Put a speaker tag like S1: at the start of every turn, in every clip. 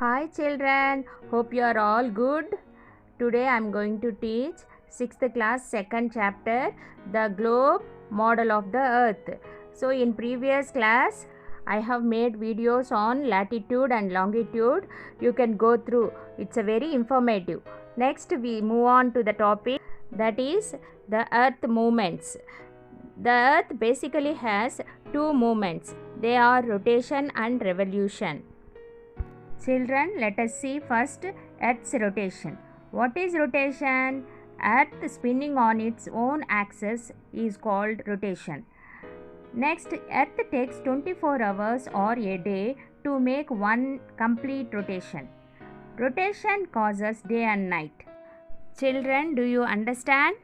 S1: Hi children, hope you are all good. Today I am going to teach 6th class 2nd chapter, the globe model of the earth. So in previous class I have made videos on latitude and longitude. You can go through. It's a very informative. Next we move on to the topic, that is the earth movements. The earth basically has two movements. They are rotation and revolution. Children, let us see first Earth's rotation. What is rotation? Earth spinning on its own axis is called rotation. Next, Earth takes 24 hours or a day to make one complete rotation. Rotation causes day and night. Children, do you understand?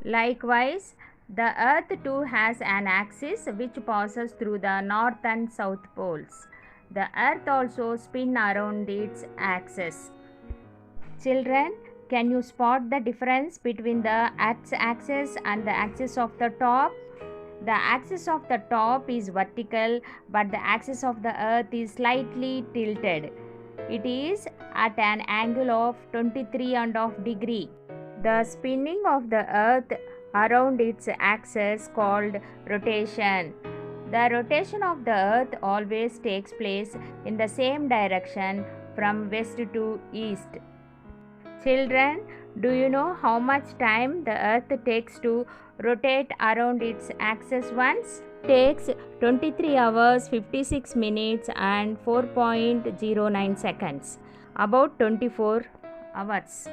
S1: Likewise, the Earth too has an axis which passes through the north and south poles. The earth also spins around its axis. Children, can you spot the difference between the earth's axis and the axis of the top? The axis of the top is vertical, but the axis of the earth is slightly tilted. It is at an angle of 23.5 degrees. The spinning of the earth around its axis called rotation. The rotation of the earth always takes place in the same direction from west to east. Children, do you know how much time the earth takes to rotate around its axis once? It takes 23 hours 56 minutes and 4.09 seconds. About 24 hours.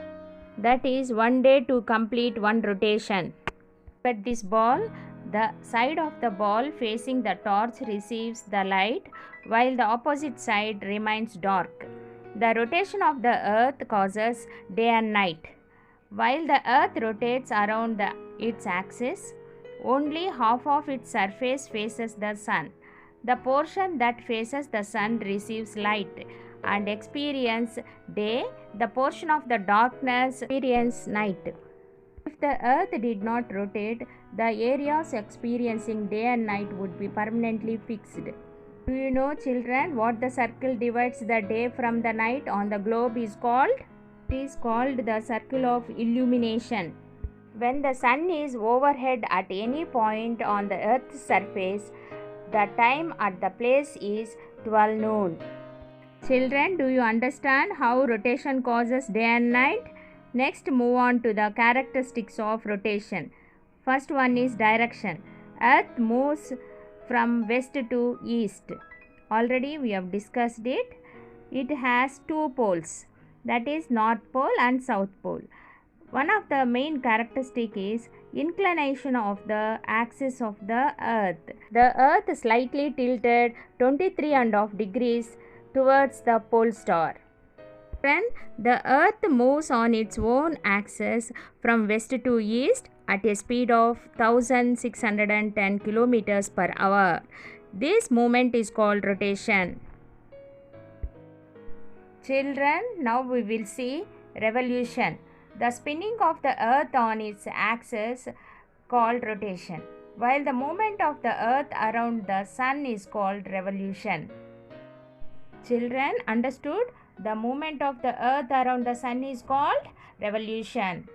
S1: That is one day to complete one rotation. At this ball, the side of the ball facing the torch receives the light while the opposite side remains dark. The rotation of the earth causes day and night. While the earth rotates around its axis, only half of its surface faces the sun. The portion that faces the sun receives light and experience day. The portion of the darkness experience night. If the earth did not rotate, the areas experiencing day and night would be permanently fixed. Do you know, children, what the circle divides the day from the night on the globe is called? It is called the circle of illumination. When the sun is overhead at any point on the earth's surface, the time at the place is 12 noon. Children, do you understand how rotation causes day and night? Next, move on to the characteristics of rotation. First one is direction. Earth moves from west to east. Already we have discussed it. It has two poles, that is North Pole and South Pole. One of the main characteristic is inclination of the axis of the earth. The earth slightly tilted 23.5 degrees towards the pole star. When the earth moves on its own axis from west to east at a speed of 1610 kilometers per hour. This movement is called rotation. Children, now we will see revolution. The spinning of the earth on its axis called rotation, while the movement of the earth around the sun is called revolution. Children, understood? The movement of the earth around the sun is called revolution.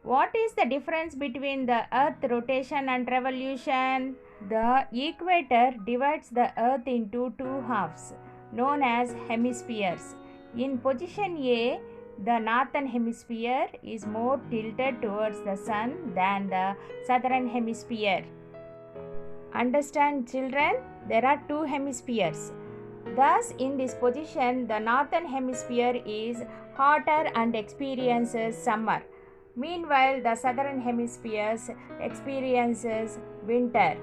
S1: What is the difference between the earth rotation and revolution? The equator divides the earth into two halves known as hemispheres. In position A, the northern hemisphere is more tilted towards the sun than the southern hemisphere. Understand, children? There are two hemispheres. Thus, in this position, the northern hemisphere is hotter and experiences summer. Meanwhile, the southern hemisphere experiences winter.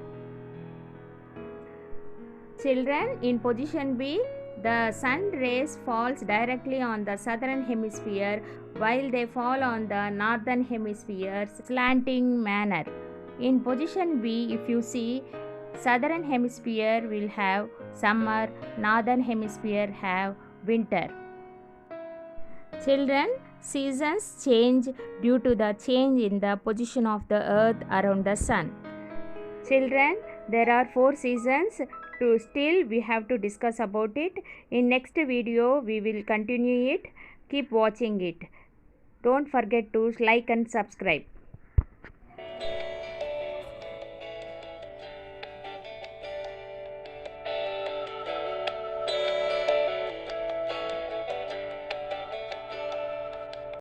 S1: Children, in position B, the sun rays falls directly on the southern hemisphere while they fall on the northern hemisphere's slanting manner. In position B, if you see, southern hemisphere will have summer, northern hemisphere have winter. Children, seasons change due to the change in the position of the earth around the sun. Children, there are 4 seasons to still we have to discuss about it. In next video we will continue it. Keep watching it. Don't forget to like and subscribe.